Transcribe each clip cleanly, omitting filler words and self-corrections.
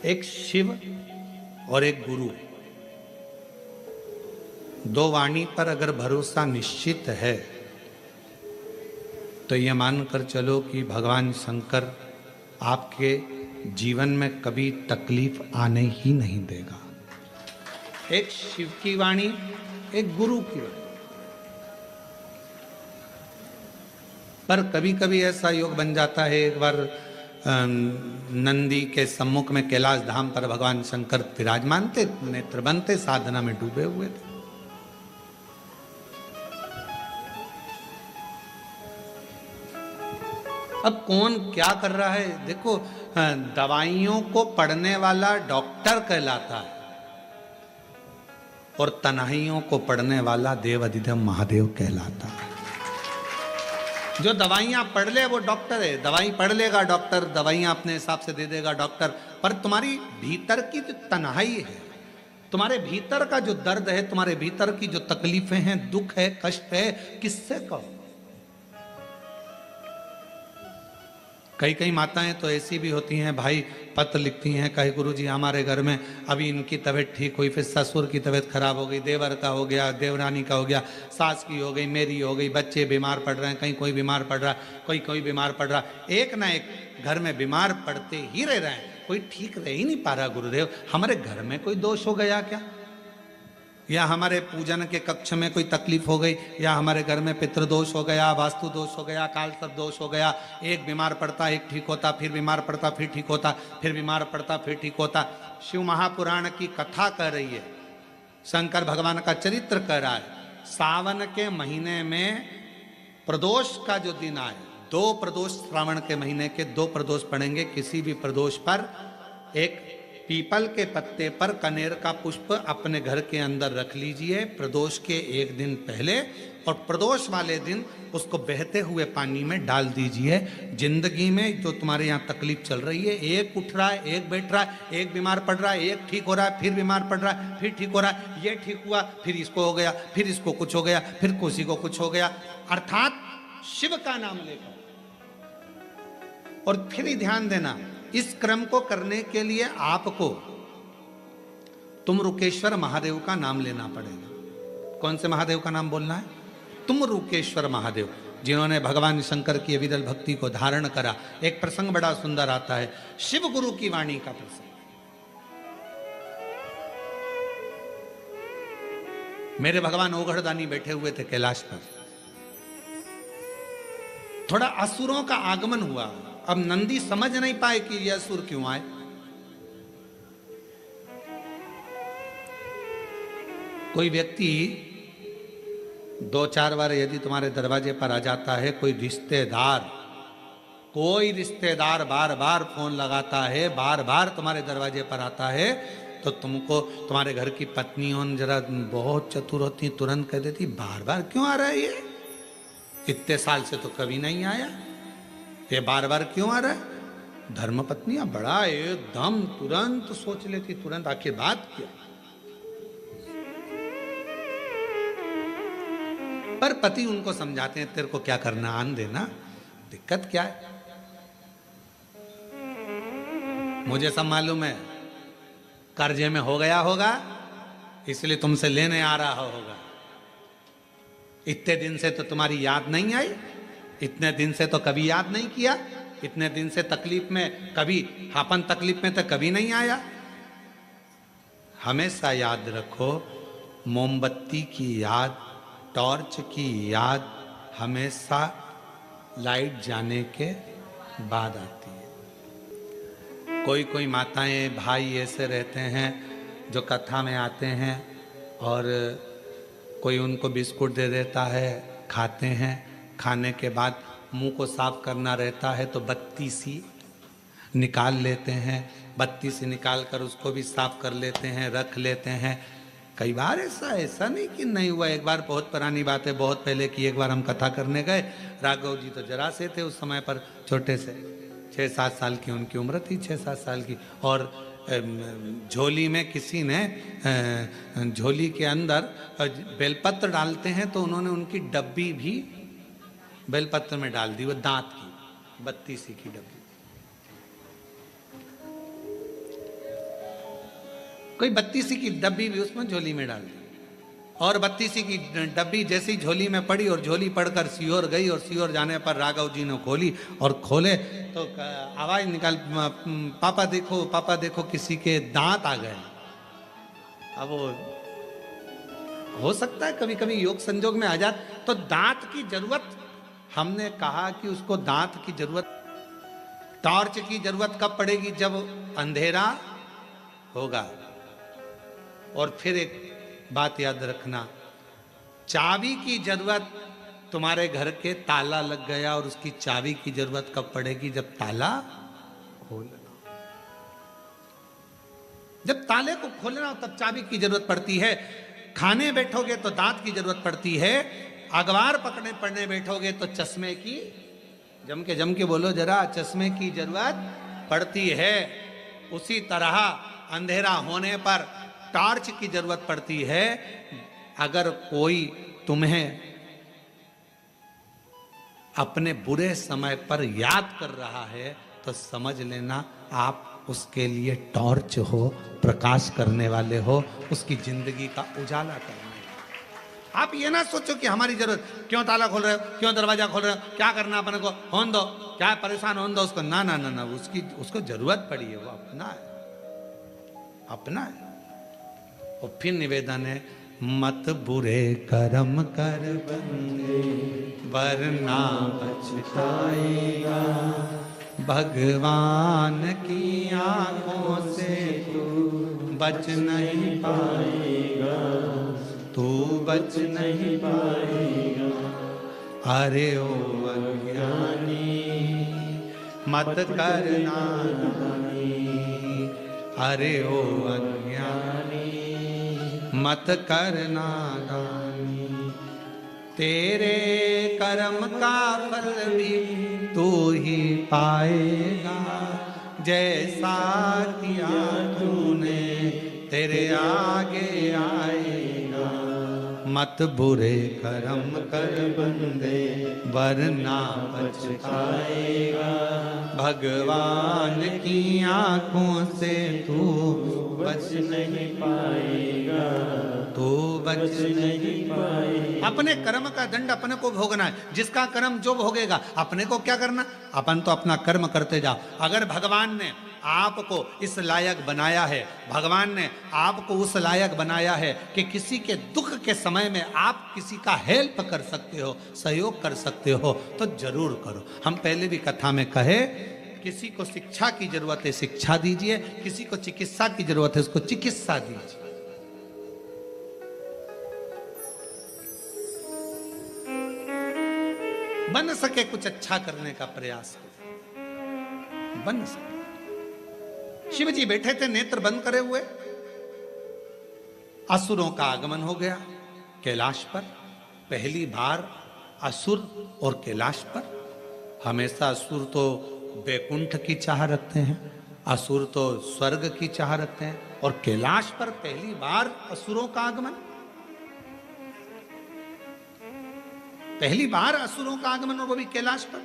एक शिव और एक गुरु, दो वाणी पर अगर भरोसा निश्चित है तो ये मानकर चलो कि भगवान शंकर आपके जीवन में कभी तकलीफ आने ही नहीं देगा। एक शिव की वाणी, एक गुरु की वाणी। पर कभी कभी ऐसा योग बन जाता है। एक बार नंदी के सम्मुख में कैलाश धाम पर भगवान शंकर विराजमान थे, नेत्र बंद थे, साधना में डूबे हुए थे। अब कौन क्या कर रहा है देखो, दवाइयों को पढ़ने वाला डॉक्टर कहलाता है और तन्हाइयों को पढ़ने वाला देव अधिदेव महादेव कहलाता है। जो दवाइयां पढ़ ले वो डॉक्टर है, दवाई पढ़ लेगा डॉक्टर, दवाइयां अपने हिसाब से दे देगा डॉक्टर। पर तुम्हारी भीतर की जो तन्हाई है, तुम्हारे भीतर का जो दर्द है, तुम्हारे भीतर की जो तकलीफें हैं, दुख है, कष्ट है, किससे कहो। कई कई माताएं तो ऐसी भी होती हैं भाई, पत्र लिखती हैं, कहे गुरुजी हमारे घर में अभी इनकी तबीयत ठीक हुई, फिर ससुर की तबीयत खराब हो गई, देवर का हो गया, देवरानी का हो गया, सास की हो गई, मेरी हो गई, बच्चे बीमार पड़ रहे हैं, कहीं कोई बीमार पड़ रहा, कोई बीमार पड़ रहा, एक ना एक घर में बीमार पड़ते ही रह रहे हैं, कोई ठीक रह ही नहीं पा रहा। गुरुदेव हमारे घर में कोई दोष हो गया क्या, या हमारे पूजन के कक्ष में कोई तकलीफ हो गई, या हमारे घर में पितृदोष हो गया, वास्तु दोष हो गया, काल सर्प दोष हो गया। एक बीमार पड़ता, एक ठीक होता, फिर बीमार पड़ता, फिर ठीक होता, फिर बीमार पड़ता, फिर ठीक होता। शिव महापुराण की कथा कह रही है, शंकर भगवान का चरित्र कह रहा है। सावन के महीने में प्रदोष का जो दिन आए, 2 प्रदोष, श्रावण के महीने के 2 प्रदोष पड़ेंगे। किसी भी प्रदोष पर एक पीपल के पत्ते पर कनेर का पुष्प अपने घर के अंदर रख लीजिए प्रदोष के एक दिन पहले, और प्रदोष वाले दिन उसको बहते हुए पानी में डाल दीजिए। जिंदगी में जो तुम्हारे यहाँ तकलीफ चल रही है, एक उठ रहा है, एक बैठ रहा है, एक बीमार पड़ रहा है, एक ठीक हो रहा है, फिर बीमार पड़ रहा है, फिर ठीक हो रहा है, ये ठीक हुआ, फिर इसको हो गया, फिर इसको कुछ हो गया, फिर किसी को कुछ हो गया। अर्थात शिव का नाम लेकर, और फिर ही ध्यान देना, इस क्रम को करने के लिए आपको तुमरुकेश्वर महादेव का नाम लेना पड़ेगा। कौन से महादेव का नाम बोलना है? तुमरुकेश्वर महादेव, जिन्होंने भगवान शंकर की अविरल भक्ति को धारण करा। एक प्रसंग बड़ा सुंदर आता है, शिव गुरु की वाणी का प्रसंग। मेरे भगवान ओघड़दानी बैठे हुए थे कैलाश पर, थोड़ा असुरों का आगमन हुआ। अब नंदी समझ नहीं पाए कि यह असुर क्यों आए। कोई व्यक्ति 2-4 बार यदि तुम्हारे दरवाजे पर आ जाता है, कोई रिश्तेदार बार बार फोन लगाता है, बार बार तुम्हारे दरवाजे पर आता है, तो तुमको तुम्हारे घर की पत्नियों जरा बहुत चतुर होती, तुरंत कह देती बार बार क्यों आ रहा है ये, इतने साल से तो कभी नहीं आया, ये बार बार क्यों आ रहा है। धर्मपत्नियां बड़ा एकदम तुरंत सोच लेती, तुरंत आखिर बात क्या। पर पति उनको समझाते हैं, तेरे को क्या करना, आन देना, दिक्कत क्या है, मुझे सब मालूम है, कर्जे में हो गया होगा इसलिए तुमसे लेने आ रहा होगा। इतने दिन से तो तुम्हारी याद नहीं आई, इतने दिन से तो कभी याद नहीं किया, इतने दिन से तकलीफ में कभी, अपन तकलीफ में तो कभी नहीं आया। हमेशा याद रखो, मोमबत्ती की याद, टॉर्च की याद हमेशा लाइट जाने के बाद आती है। कोई कोई माताएं भाई ऐसे रहते हैं जो कथा में आते हैं और कोई उनको बिस्कुट दे देता है, खाते हैं, खाने के बाद मुंह को साफ करना रहता है तो बत्ती सी निकाल लेते हैं, बत्ती सी निकाल कर उसको भी साफ कर लेते हैं, रख लेते हैं। कई बार ऐसा नहीं कि नहीं हुआ। एक बार बहुत पुरानी बात है, बहुत पहले की, एक बार हम कथा करने गए, राघव जी तो जरा से थे उस समय पर, छोटे से 6-7 साल की उनकी उम्र थी, 6-7 साल की, और झोली में किसी ने झोली के अंदर बेलपत्र डालते हैं तो उन्होंने उनकी डब्बी भी बेलपत्र में डाल दी, वो दांत की 32 की डब्बी। कोई 32 की डब्बी भी उसमें झोली में डाल दी, और 32 की डब्बी जैसी झोली में पड़ी और झोली पड़कर सीहोर गई, और सीहोर जाने पर राघव जी ने खोली, और खोले तो आवाज निकाल, पापा देखो, पापा देखो, किसी के दांत आ गए। अब वो हो सकता है कभी कभी योग संजोग में आ जात, तो दांत की जरूरत, हमने कहा कि उसको दांत की जरूरत, टॉर्च की जरूरत कब पड़ेगी? जब अंधेरा होगा। और फिर एक बात याद रखना, चाबी की जरूरत, तुम्हारे घर के ताला लग गया और उसकी चाबी की जरूरत कब पड़ेगी? जब ताला खोलना, जब ताले को खोलना हो तब चाबी की जरूरत पड़ती है। खाने बैठोगे तो दांत की जरूरत पड़ती है, अखबार पढ़ने बैठोगे तो चश्मे की, जम के बोलो जरा, चश्मे की जरूरत पड़ती है। उसी तरह अंधेरा होने पर टॉर्च की जरूरत पड़ती है। अगर कोई तुम्हें अपने बुरे समय पर याद कर रहा है तो समझ लेना आप उसके लिए टॉर्च हो, प्रकाश करने वाले हो, उसकी जिंदगी का उजाला करने वाले। आप ये ना सोचो कि हमारी जरूरत, क्यों ताला खोल रहे हो, क्यों दरवाजा खोल रहे हो, क्या करना अपने को, होन दो, क्या परेशान होन दो उसको। ना ना ना ना, उसको जरूरत पड़ी है, वो अपना है, अपना है। और फिर निवेदन है, मत बुरे कर्म कर बंदे, वरना पछताएगा, भगवान की आंखों से तू बच नहीं पाएगा, तू बच नहीं पाएगा। अरे ओ अज्ञानी मत करना नादानी, अरे ओ अज्ञानी मत करना नादानी, तेरे कर्म का फल भी तू ही पाएगा, जैसा किया तूने तेरे आगे आएगा। मत बुरे कर्म कर बंदे, वरना पछताएगा, भगवान की आंखों से तू बच नहीं पाएगा, तू बच नहीं पाएगा। अपने कर्म का दंड अपने को भोगना है, जिसका कर्म जो भोगेगा, अपने को क्या करना, अपन तो अपना कर्म करते जाओ। अगर भगवान ने आपको इस लायक बनाया है, भगवान ने आपको उस लायक बनाया है कि किसी के दुख के समय में आप किसी का हेल्प कर सकते हो, सहयोग कर सकते हो, तो जरूर करो। हम पहले भी कथा में कहे, किसी को शिक्षा की जरूरत है, शिक्षा दीजिए, किसी को चिकित्सा की जरूरत है, उसको चिकित्सा दीजिए। बन सके कुछ अच्छा करने का प्रयास करें, बन सके। शिव जी बैठे थे नेत्र बंद करे हुए, असुरों का आगमन हो गया कैलाश पर। पहली बार असुर और कैलाश पर। हमेशा असुर तो बैकुंठ की चाह रखते हैं, असुर तो स्वर्ग की चाह रखते हैं, और कैलाश पर पहली बार असुरों का आगमन, पहली बार असुरों का आगमन, और वो भी कैलाश पर।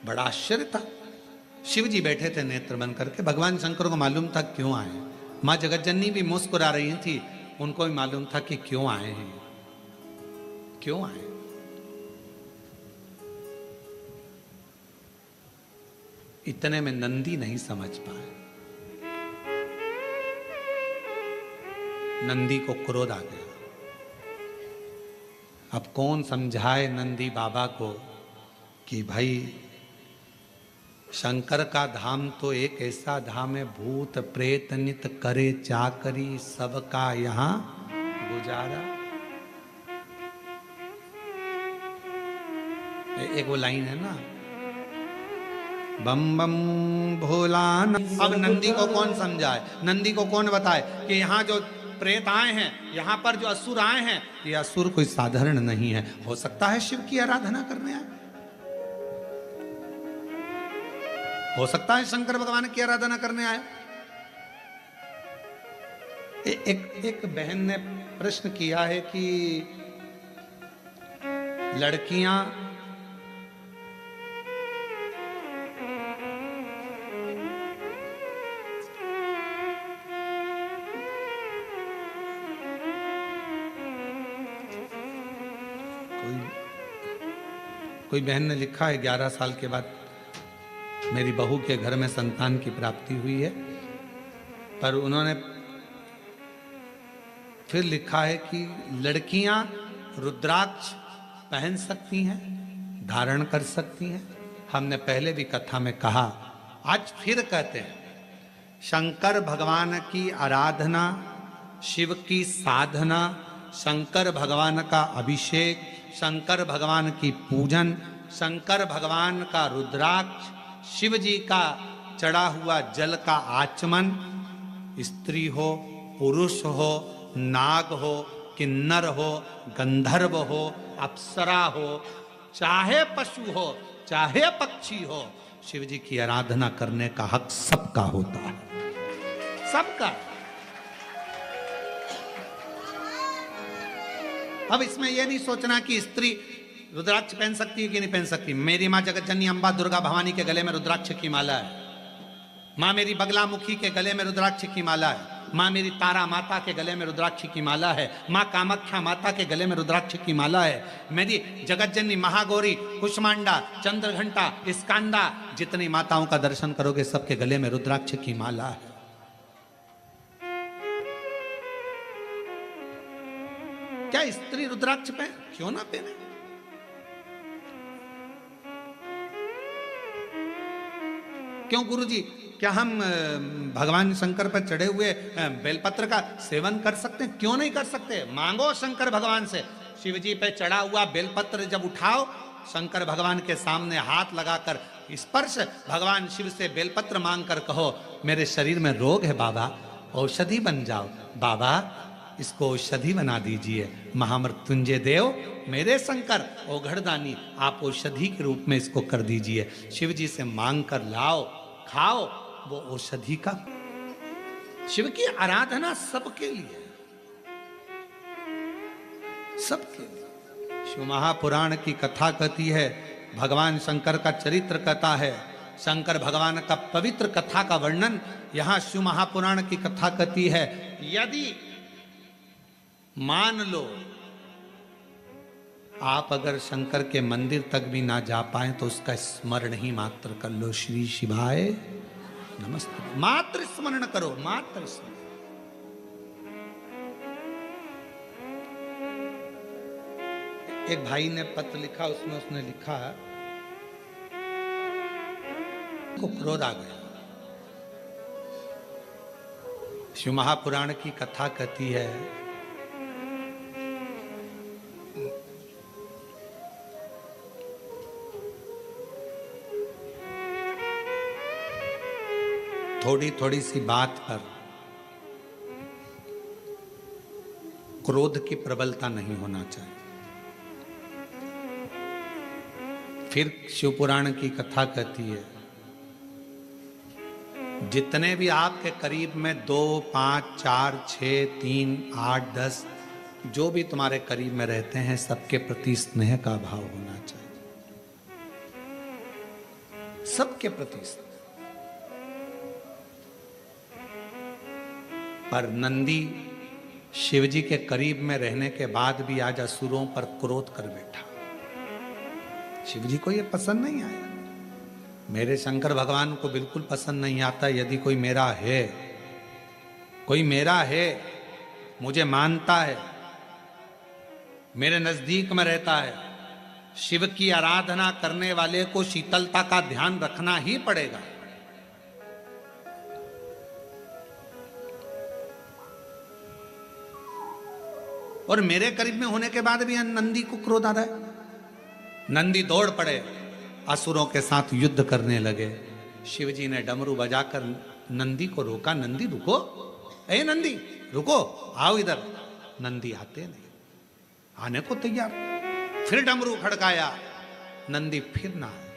बड़ा आश्चर्य था। शिव जी बैठे थे नेत्र बंद करके। भगवान शंकर को मालूम था क्यों आए। मां जगतजननी भी मुस्कुरा रही थी, उनको भी मालूम था कि क्यों आए हैं, क्यों आए। इतने में नंदी नहीं समझ पाए। नंदी को क्रोध आ गया। अब कौन समझाए नंदी बाबा को कि भाई शंकर का धाम तो एक ऐसा धाम है, भूत प्रेत नित करे चाकरी, सबका यहां गुजारा। एक वो लाइन है ना, बम बम भोला। अब नंदी को कौन समझाए, नंदी को कौन बताए कि यहाँ जो प्रेत आए हैं, यहाँ पर जो असुर आए हैं, ये असुर कोई साधारण नहीं है। हो सकता है शिव की आराधना करने आए, हो सकता है शंकर भगवान की आराधना करने आए। एक बहन ने प्रश्न किया है कि लड़कियां कोई बहन ने लिखा है 11 साल के बाद मेरी बहू के घर में संतान की प्राप्ति हुई है, पर उन्होंने फिर लिखा है कि लड़कियां रुद्राक्ष पहन सकती हैं, धारण कर सकती हैं। हमने पहले भी कथा में कहा, आज फिर कहते हैं, शंकर भगवान की आराधना, शिव की साधना, शंकर भगवान का अभिषेक, शंकर भगवान की पूजन, शंकर भगवान का रुद्राक्ष, शिव जी का चढ़ा हुआ जल का आचमन, स्त्री हो, पुरुष हो, नाग हो, किन्नर हो, गंधर्व हो, अप्सरा हो, चाहे पशु हो, चाहे पक्षी हो, शिव जी की आराधना करने का हक सबका होता है, सबका। अब इसमें यह नहीं सोचना कि स्त्री रुद्राक्ष पहन सकती है कि नहीं पहन सकती। मेरी माँ जगत जननी अम्बा दुर्गा भवानी के गले में रुद्राक्ष की माला है, माँ मेरी बगलामुखी के गले में रुद्राक्ष की माला है, माँ मेरी तारा माता के गले में रुद्राक्ष की माला है, माँ कामाख्या माता के गले में रुद्राक्ष की माला है, मेरी जगत जननी महागौरी, कुष्मांडा, चंद्रघंटा, स्कांदा, जितनी माताओं का दर्शन करोगे सबके गले में रुद्राक्ष की माला है। क्या स्त्री रुद्राक्ष पहन, क्यों ना पहने? क्यों गुरुजी, क्या हम भगवान शंकर पर चढ़े हुए बेलपत्र का सेवन कर सकते हैं? क्यों नहीं कर सकते? मांगो शंकर भगवान से। शिव जी पे चढ़ा हुआ बेलपत्र जब उठाओ, शंकर भगवान के सामने हाथ लगाकर स्पर्श, भगवान शिव से बेलपत्र मांग कर कहो, मेरे शरीर में रोग है बाबा, औषधि बन जाओ बाबा, इसको औषधि बना दीजिए। महामृत्युंजय देव, मेरे शंकर औघड़दानी, आप औषधि के रूप में इसको कर दीजिए। शिव जी से मांग कर लाओ, खाओ, वो औषधि का। शिव की आराधना सबके लिए, सबके लिए। शिव महापुराण की कथा कहती है, भगवान शंकर का चरित्र कथा है, शंकर भगवान का पवित्र कथा का वर्णन यहां शिव महापुराण की कथा कहती है। यदि मान लो आप अगर शंकर के मंदिर तक भी ना जा पाए तो उसका स्मरण ही मात्र कर लो, श्री शिवाय नमस्ते, मात्र स्मरण करो, मात्र स्मरण। एक भाई ने पत्र लिखा, उसमें उसने लिखा को क्रोध आ गया। शिव महापुराण की कथा कहती है, थोड़ी थोड़ी सी बात पर क्रोध की प्रबलता नहीं होना चाहिए। फिर शिव पुराण की कथा कहती है, जितने भी आपके करीब में 2, 5, 4, 6, 3, 8, 10 जो भी तुम्हारे करीब में रहते हैं, सबके प्रति स्नेह का भाव होना चाहिए, सबके प्रति स्नेह। पर नंदी शिवजी के करीब में रहने के बाद भी आज असुरों पर क्रोध कर बैठा। शिवजी को यह पसंद नहीं आया, मेरे शंकर भगवान को बिल्कुल पसंद नहीं आता यदि कोई मेरा है, कोई मेरा है, मुझे मानता है, मेरे नजदीक में रहता है। शिव की आराधना करने वाले को शीतलता का ध्यान रखना ही पड़ेगा। और मेरे करीब में होने के बाद भी नंदी को क्रोध आ रहा है। नंदी दौड़ पड़े, असुरों के साथ युद्ध करने लगे। शिवजी ने डमरू बजाकर नंदी को रोका, नंदी रुको, ए नंदी रुको, आओ इधर। नंदी आते नहीं, आने को तैयार। फिर डमरू खड़काया, नंदी फिर ना आए।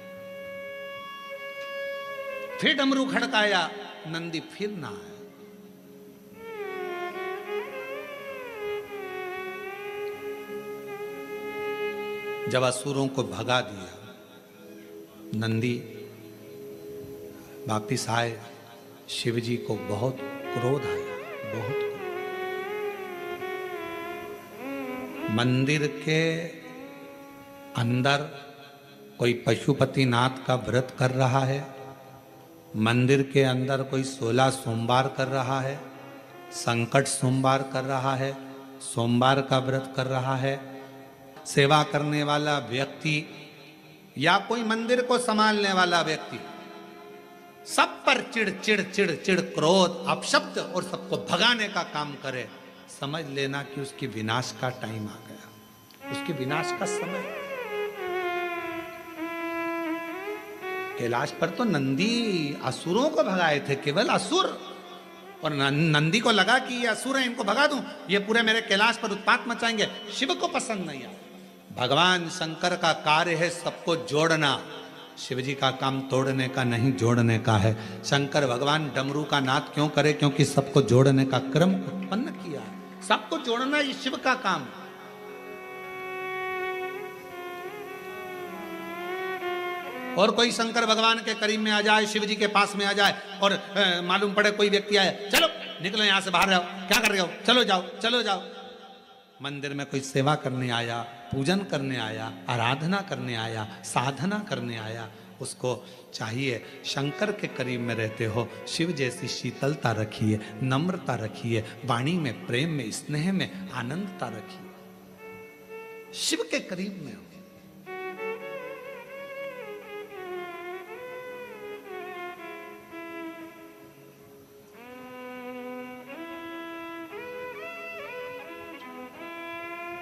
फिर डमरू खड़काया, नंदी फिर ना आए। जब असुरों को भगा दिया, नंदी वापिस आए। शिवजी को बहुत क्रोध आया, बहुत क्रोध। मंदिर के अंदर कोई पशुपतिनाथ का व्रत कर रहा है, मंदिर के अंदर कोई 16 सोमवार कर रहा है, संकट सोमवार कर रहा है, सोमवार का व्रत कर रहा है, सेवा करने वाला व्यक्ति या कोई मंदिर को संभालने वाला व्यक्ति सब पर चिड़ चिड़ चिड़ चिड़ क्रोध अपशब्द और सबको भगाने का काम करे, समझ लेना कि उसकी विनाश का टाइम आ गया, उसकी विनाश का समय। कैलाश पर तो नंदी असुरों को भगाए थे, केवल असुर, और नंदी को लगा कि ये असुर है, इनको भगा दूं, ये पूरे मेरे कैलाश पर उत्पात मचाएंगे। शिव को पसंद नहीं आया। भगवान शंकर का कार्य है सबको जोड़ना, शिव जी का काम तोड़ने का नहीं, जोड़ने का है। शंकर भगवान डमरू का नाद क्यों करे? क्योंकि सबको जोड़ने का क्रम उत्पन्न किया है, सबको जोड़ना ये शिव का काम है। और कोई शंकर भगवान के करीब में आ जाए, शिव जी के पास में आ जाए और मालूम पड़े कोई व्यक्ति आए, चलो निकलो यहां से, बाहर जाओ, क्या कर रहे हो, चलो जाओ चलो जाओ। मंदिर में कोई सेवा करने आया, पूजन करने आया, आराधना करने आया, साधना करने आया, उसको चाहिए शंकर के करीब में रहते हो, शिव जैसी शीतलता रखिए, नम्रता रखिए, वाणी में प्रेम में स्नेह में आनंदता रखिए, शिव के करीब में हो।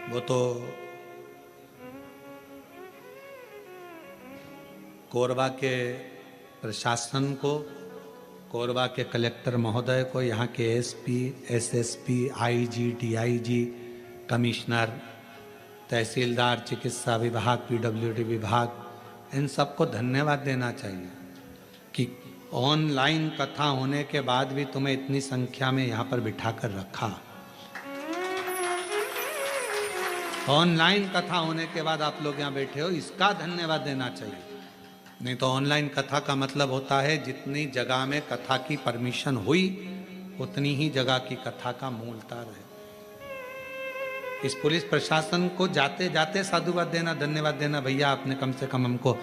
वो तो कोरबा के प्रशासन को, कोरबा के कलेक्टर महोदय को, यहाँ के SP, SSP, IG, DIG, commissioner, तहसीलदार, चिकित्सा विभाग, पीडब्ल्यूडी विभाग, इन सबको धन्यवाद देना चाहिए कि ऑनलाइन कथा होने के बाद भी तुम्हें इतनी संख्या में यहाँ पर बिठा कर रखा। ऑनलाइन कथा होने के बाद आप लोग यहाँ बैठे हो, इसका धन्यवाद देना चाहिए। नहीं तो ऑनलाइन कथा का मतलब होता है जितनी जगह में कथा की परमिशन हुई उतनी ही जगह की कथा का मूलता रहे। इस पुलिस प्रशासन को जाते जाते साधुवाद देना, धन्यवाद देना, भैया आपने कम से कम हमको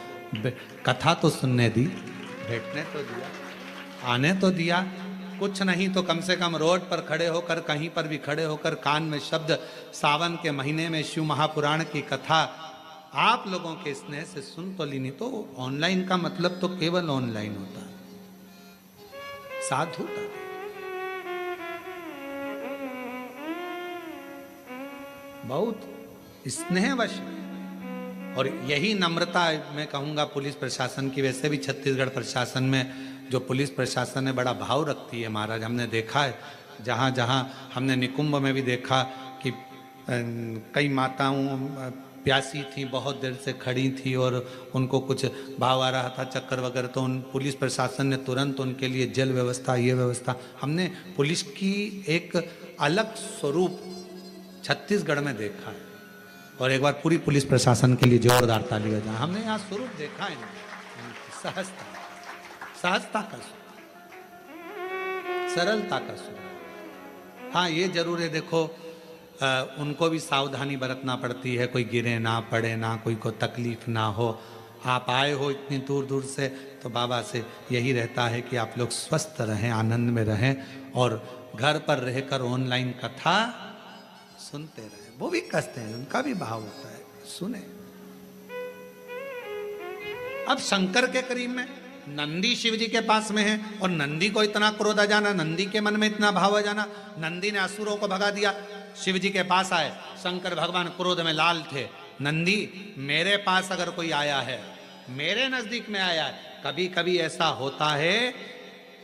कथा तो सुनने दी, बैठने तो दिया, आने तो दिया, कुछ नहीं तो कम से कम रोड पर खड़े होकर, कहीं पर भी खड़े होकर कान में शब्द, सावन के महीने में शिव महापुराण की कथा आप लोगों के स्नेह से सुन तो ली। नहीं तो ऑनलाइन का मतलब तो केवल ऑनलाइन होता है, साधुता, बहुत स्नेहवश। और यही नम्रता मैं कहूंगा पुलिस प्रशासन की। वैसे भी छत्तीसगढ़ प्रशासन में जो पुलिस प्रशासन है बड़ा भाव रखती है महाराज। हमने देखा है जहाँ जहाँ हमने निकुंभ में भी देखा कि कई माताओं प्यासी थी, बहुत देर से खड़ी थी और उनको कुछ भाव आ रहा था, चक्कर वगैरह, तो उन पुलिस प्रशासन ने तुरंत उनके लिए जल व्यवस्था, ये व्यवस्था। हमने पुलिस की एक अलग स्वरूप छत्तीसगढ़ में देखा है। और एक बार पूरी पुलिस प्रशासन के लिए जोरदार ताली बजाएं। हमने यहाँ स्वरूप देखा है, सहजता, सहजता का स्वरूप, सरलता का स्वरूप। हाँ ये जरूर है, देखो उनको भी सावधानी बरतना पड़ती है, कोई गिरे ना, पड़े ना, कोई को तकलीफ ना हो। आप आए हो इतनी दूर दूर से, तो बाबा से यही रहता है कि आप लोग स्वस्थ रहें, आनंद में रहें और घर पर रहकर ऑनलाइन कथा सुनते रहें। वो भी कसते हैं, उनका भी भाव होता है, सुने। अब शंकर के करीब में नंदी शिव जी के पास में है और नंदी को इतना क्रोध आ जाना, नंदी के मन में इतना भाव आ जाना, नंदी ने असुरों को भगा दिया, शिव जी के पास आए। शंकर भगवान क्रोध में लाल थे। नंदी मेरे पास अगर कोई आया है, मेरे नजदीक में आया है, कभी कभी ऐसा होता है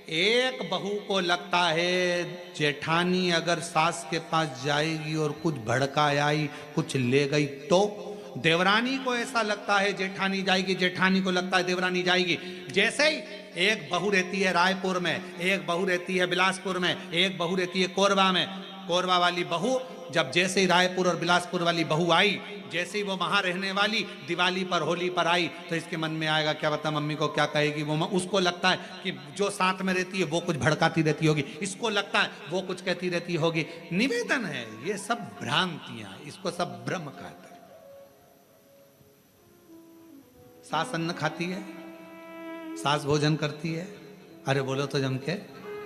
एक बहू को लगता है जेठानी अगर सास के पास जाएगी और कुछ भड़का आई, कुछ ले गई, तो देवरानी को ऐसा लगता है जेठानी जाएगी, जेठानी को लगता है देवरानी जाएगी। जैसे ही एक बहू रहती है रायपुर में, एक बहू रहती है बिलासपुर में, एक बहू रहती है कोरबा में। कोरबा वाली बहू जब जैसे ही रायपुर और बिलासपुर वाली बहू आई, जैसे ही वो वहां रहने वाली दिवाली पर, होली पर आई, तो इसके मन में आएगा क्या पता मम्मी को क्या कहेगी। वो उसको लगता है कि जो साथ में रहती है वो कुछ भड़काती रहती होगी, इसको लगता है वो कुछ कहती रहती होगी। निवेदन है, ये सब भ्रांतियां, इसको सब भ्रम कहते हैं। सास अन्न खाती है, सास भोजन करती है, अरे बोलो तो जम के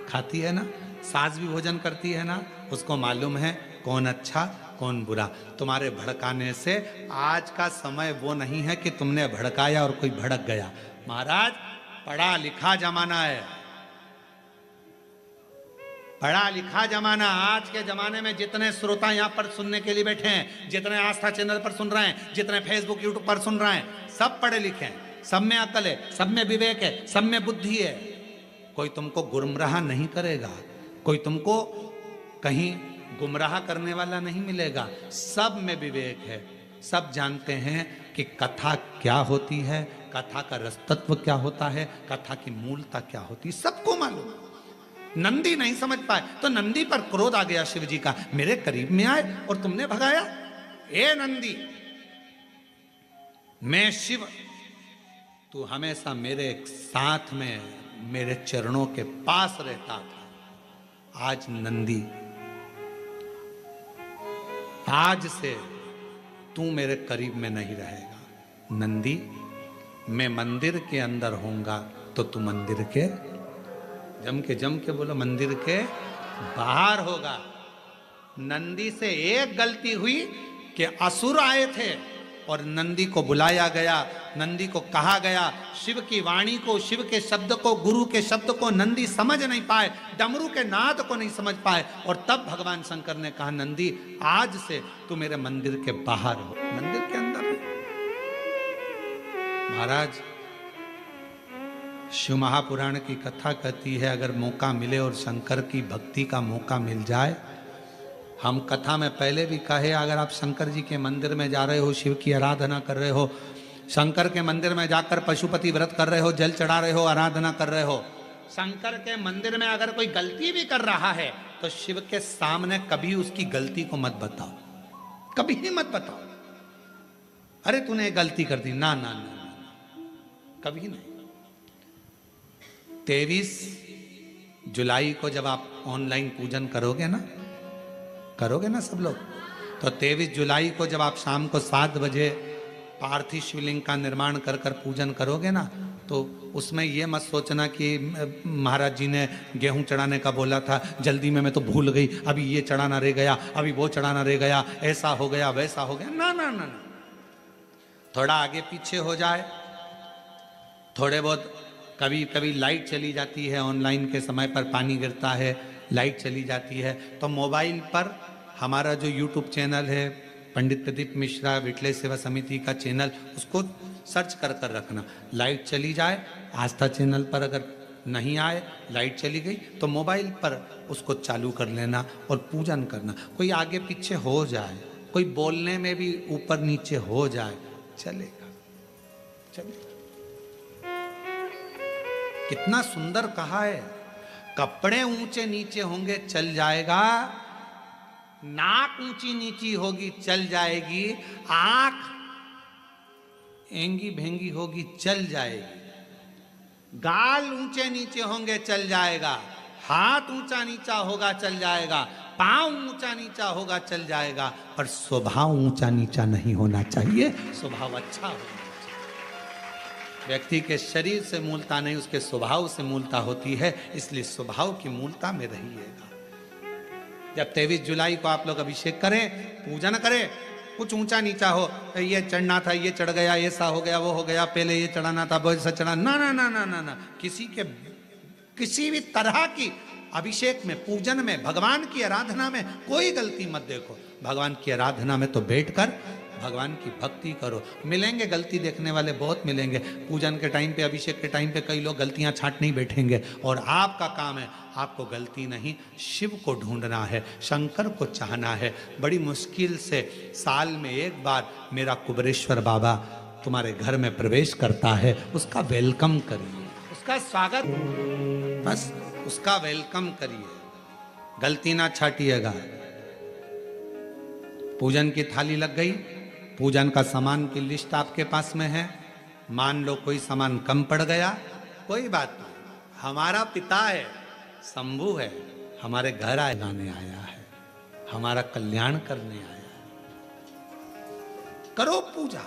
खाती है ना। सास भी भोजन करती है ना, उसको मालूम है कौन अच्छा कौन बुरा। तुम्हारे भड़काने से आज का समय वो नहीं है कि तुमने भड़काया और कोई भड़क गया। महाराज पढ़ा लिखा जमाना है, पढ़ा लिखा जमाना। आज के जमाने में जितने श्रोता यहाँ पर सुनने के लिए बैठे हैं, जितने आस्था चैनल पर सुन रहे हैं, जितने फेसबुक यूट्यूब पर सुन रहे हैं, सब पढ़े लिखे हैं, सब में अकल है, सब में विवेक है, सब में बुद्धि है। कोई तुमको गुमराह नहीं करेगा, कोई तुमको कहीं गुमराह करने वाला नहीं मिलेगा। सब में विवेक है, सब जानते हैं कि कथा क्या होती है, कथा का रसतत्व क्या होता है, कथा की मूलता क्या होती है, सबको मालूम। नंदी नहीं समझ पाए तो नंदी पर क्रोध आ गया शिव जी का, मेरे करीब में आए और तुमने भगाया। ए नंदी, मैं शिव, तू हमेशा मेरे साथ में मेरे चरणों के पास रहता था। आज नंदी, आज से तू मेरे करीब में नहीं रहेगा। नंदी, मैं मंदिर के अंदर होऊंगा तो तू मंदिर के, जम के बोलो, मंदिर के बाहर होगा। नंदी से एक गलती हुई कि असुर आए थे और नंदी को बुलाया गया, नंदी को कहा गया, शिव की वाणी को, शिव के शब्द को, गुरु के शब्द को नंदी समझ नहीं पाए, डमरू के नाद को नहीं समझ पाए। और तब भगवान शंकर ने कहा, नंदी आज से तू मेरे मंदिर के बाहर हो, मंदिर के अंदर हो। महाराज शिव महापुराण की कथा कहती है, अगर मौका मिले और शंकर की भक्ति का मौका मिल जाए, हम कथा में पहले भी कहे, अगर आप शंकर जी के मंदिर में जा रहे हो, शिव की आराधना कर रहे हो, शंकर के मंदिर में जाकर पशुपति व्रत कर रहे हो, जल चढ़ा रहे हो, आराधना कर रहे हो, शंकर के मंदिर में अगर कोई गलती भी कर रहा है तो शिव के सामने कभी उसकी गलती को मत बताओ, कभी ही मत बताओ, अरे तूने गलती कर दी, ना ना ना, कभी नहीं। 23 जुलाई को जब आप ऑनलाइन पूजन करोगे ना सब लोग, तो 23 जुलाई को जब आप शाम को 7 बजे पार्थिव शिवलिंग का निर्माण कर पूजन करोगे ना, तो उसमें यह मत सोचना कि महाराज जी ने गेहूं चढ़ाने का बोला था, जल्दी में मैं तो भूल गई, अभी ये चढ़ाना रह गया, अभी वो चढ़ाना रह गया, ऐसा हो गया वैसा हो गया। ना ना ना ना, थोड़ा आगे पीछे हो जाए, थोड़े बहुत कभी कभी लाइट चली जाती है, ऑनलाइन के समय पर पानी गिरता है, लाइट चली जाती है, तो मोबाइल पर हमारा जो यूट्यूब चैनल है पंडित प्रदीप मिश्रा विटले सेवा समिति का चैनल, उसको सर्च कर रखना। लाइट चली जाए, आस्था चैनल पर अगर नहीं आए, लाइट चली गई, तो मोबाइल पर उसको चालू कर लेना और पूजन करना। कोई आगे पीछे हो जाए, कोई बोलने में भी ऊपर नीचे हो जाए, चलेगा चलेगा। कितना सुंदर कहा है, कपड़े ऊंचे नीचे होंगे चल जाएगा, नाक ऊंची नीची होगी चल जाएगी, आंख एंगी भेंगी होगी चल जाएगी, गाल ऊंचे नीचे होंगे चल जाएगा, हाथ ऊंचा नीचा होगा चल जाएगा, पांव ऊंचा नीचा होगा चल जाएगा, पर स्वभाव ऊंचा नीचा नहीं होना चाहिए, स्वभाव अच्छा होना चाहिए। व्यक्ति के शरीर से मूलता नहीं, उसके स्वभाव से मूलता होती है, इसलिए स्वभाव की मूलता में रहिएगा। जब 23 जुलाई को आप लोग अभिषेक करें, पूजन करें, कुछ ऊंचा नीचा हो, ये चढ़ना था ये चढ़ गया, ऐसा हो गया वो हो गया, पहले ये चढ़ाना था वैसा चढ़ा, ना ना ना ना ना ना, किसी भी तरह की अभिषेक में, पूजन में, भगवान की आराधना में कोई गलती मत देखो। भगवान की आराधना में तो बैठकर भगवान की भक्ति करो। मिलेंगे गलती देखने वाले बहुत मिलेंगे, पूजन के टाइम पे, अभिषेक के टाइम पे कई लोग गलतियां छांट नहीं बैठेंगे, और आपका काम है, आपको गलती नहीं, शिव को ढूंढना है, शंकर को चाहना है। बड़ी मुश्किल से साल में एक बार मेरा कुबेरेश्वर बाबा तुम्हारे घर में प्रवेश करता है, उसका वेलकम करिए, उसका स्वागत, बस उसका वेलकम करिए, गलती ना छाटिएगा। पूजन की थाली लग गई, पूजन का सामान की लिस्ट आपके पास में है, मान लो कोई सामान कम पड़ गया, कोई बात नहीं, हमारा पिता है, शंभू है, हमारे घर आने आया है, हमारा कल्याण करने आया है, करो पूजा,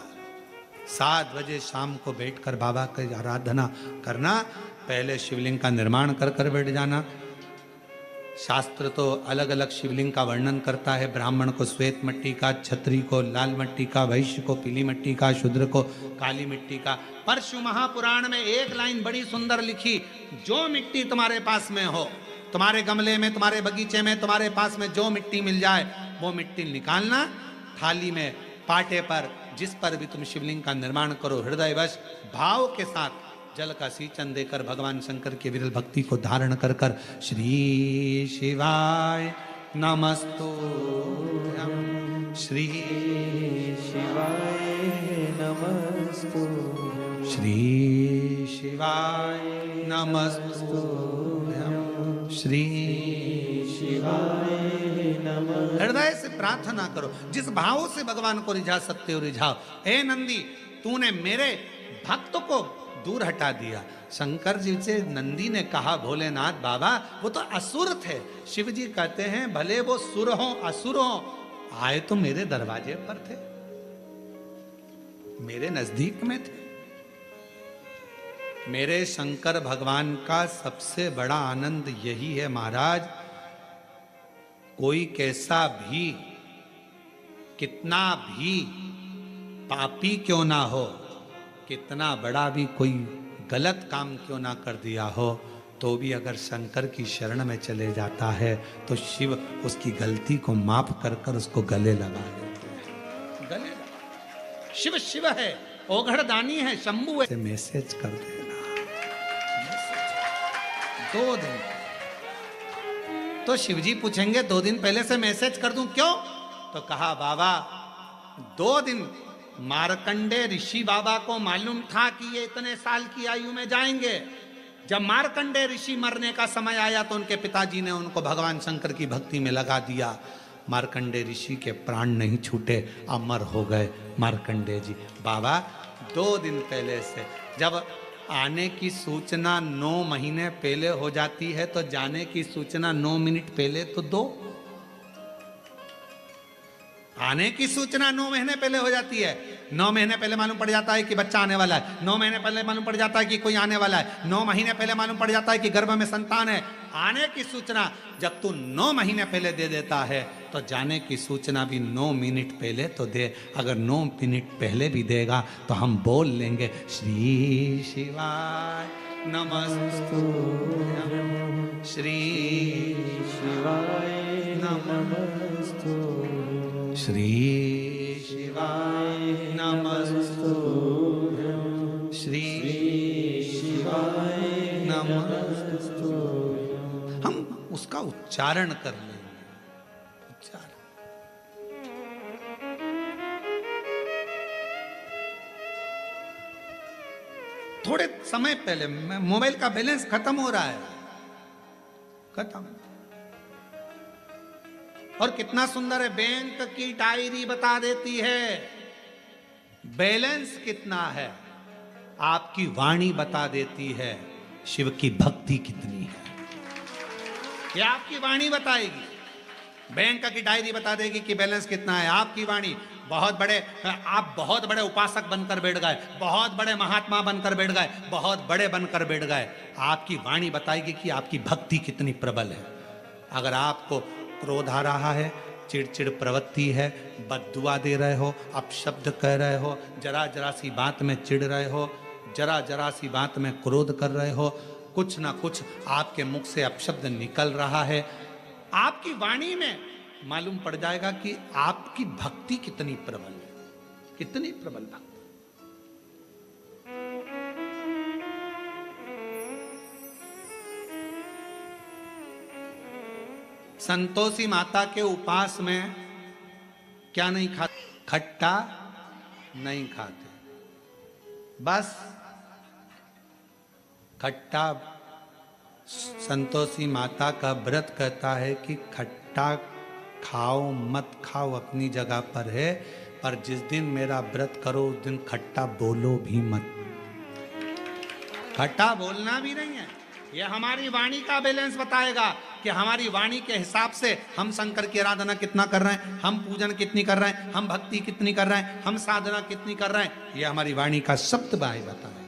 7 बजे शाम को बैठकर बाबा की आराधना करना। पहले शिवलिंग का निर्माण कर कर बैठ जाना। शास्त्र तो अलग अलग शिवलिंग का वर्णन करता है। ब्राह्मण को श्वेत मिट्टी का, क्षत्रिय को लाल मिट्टी का, वैश्य को पीली मिट्टी का, शूद्र को काली मिट्टी का। पर शिव महापुराण में एक लाइन बड़ी सुंदर लिखी, जो मिट्टी तुम्हारे पास में हो, तुम्हारे गमले में, तुम्हारे बगीचे में, तुम्हारे पास में जो मिट्टी मिल जाए वो मिट्टी निकालना, थाली में, पाटे पर, जिस पर भी तुम शिवलिंग का निर्माण करो, हृदयवश भाव के साथ जल का सींचन देकर भगवान शंकर की विरल भक्ति को धारण कर कर श्री शिवाय नमस्तुभ्यं, श्री शिवाय नमस्तुभ्यं, श्री शिवाय नमस्तुभ्यं, श्री शिवाय नमः। हृदय से प्रार्थना करो, जिस भाव से भगवान को रिझा सकते हो रिझाओ। ए नंदी, तूने मेरे भक्त को दूर हटा दिया। शंकर जी से नंदी ने कहा, भोलेनाथ बाबा वो तो असुर थे। शिव जी कहते हैं भले वो सुर हो असुर हो, आए तो मेरे दरवाजे पर थे, मेरे नजदीक में थे। मेरे शंकर भगवान का सबसे बड़ा आनंद यही है महाराज, कोई कैसा भी, कितना भी पापी क्यों ना हो, कितना बड़ा भी कोई गलत काम क्यों ना कर दिया हो, तो भी अगर शंकर की शरण में चले जाता है तो शिव उसकी गलती को माफ कर कर उसको गले लगा देते हैं। गले लगा। शिव शिव है, ओघड़दानी है, शंभु है। मैसेज कर देना 2 दिन। तो शिव जी पूछेंगे 2 दिन पहले से मैसेज कर दूं क्यों? तो कहा बाबा 2 दिन मार्कंडे ऋषि बाबा को मालूम था कि ये इतने साल की आयु में जाएंगे। जब मार्कंडे ऋषि मरने का समय आया तो उनके पिताजी ने उनको भगवान शंकर की भक्ति में लगा दिया। मार्कंडे ऋषि के प्राण नहीं छूटे, अमर हो गए मार्कंडे जी। बाबा 2 दिन पहले से, जब आने की सूचना 9 महीने पहले हो जाती है तो जाने की सूचना 9 मिनट पहले तो दो। आने की सूचना 9 महीने पहले हो जाती है। 9 महीने पहले मालूम पड़ जाता है कि बच्चा आने वाला है। 9 महीने पहले मालूम पड़ जाता है कि कोई आने वाला है। 9 महीने पहले मालूम पड़ जाता है कि गर्भ में संतान है। आने की सूचना जब तू 9 महीने पहले दे देता है तो जाने की सूचना भी 9 मिनट पहले तो दे। अगर 9 मिनट पहले भी देगा तो हम बोल लेंगे श्री शिवाय नमस्तुभ्यं, श्री शिवाय नमस्तुभ्यं, श्री शिवाय नमस्तुभ्यं, श्री शिवाय नमस्तुभ्यं। हम उसका उच्चारण कर लेंगे। उच्चारण। थोड़े समय पहले मोबाइल का बैलेंस खत्म हो रहा है, खत्म। और कितना सुंदर है, बैंक की डायरी बता देती है बैलेंस कितना है। आपकी वाणी बता देती है शिव की भक्ति कितनी है। ये आपकी वाणी बताएगी। बैंक की डायरी बता देगी कि बैलेंस कितना है। आपकी वाणी, आप बहुत बड़े उपासक बनकर बैठ गए, बहुत बड़े महात्मा बनकर बैठ गए, बहुत बड़े बनकर बैठ गए, आपकी वाणी बताएगी कि आपकी भक्ति कितनी प्रबल है। अगर आपको क्रोध आ रहा है, चिड़चिड़ प्रवृत्ति है, बद्दुआ दे रहे हो, अपशब्द कह रहे हो, जरा जरा सी बात में चिढ़ रहे हो, जरा जरा सी बात में क्रोध कर रहे हो, कुछ ना कुछ आपके मुख से अपशब्द निकल रहा है, आपकी वाणी में मालूम पड़ जाएगा कि आपकी भक्ति कितनी प्रबल है, कितनी प्रबल भक्ति। संतोषी माता के उपास में क्या नहीं खाते? खट्टा नहीं खाते, बस खट्टा। संतोषी माता का व्रत कहता है कि खट्टा खाओ मत खाओ अपनी जगह पर है, पर जिस दिन मेरा व्रत करो उस दिन खट्टा बोलो भी मत। खट्टा बोलना भी नहीं है, ये हमारी वाणी का बैलेंस बताएगा कि हमारी वाणी के हिसाब से हम शंकर की आराधना कितना कर रहे हैं, हम पूजन कितनी कर रहे हैं, हम भक्ति कितनी कर रहे हैं, हम साधना कितनी कर रहे हैं। ये हमारी वाणी का शब्द बाय बताएगा।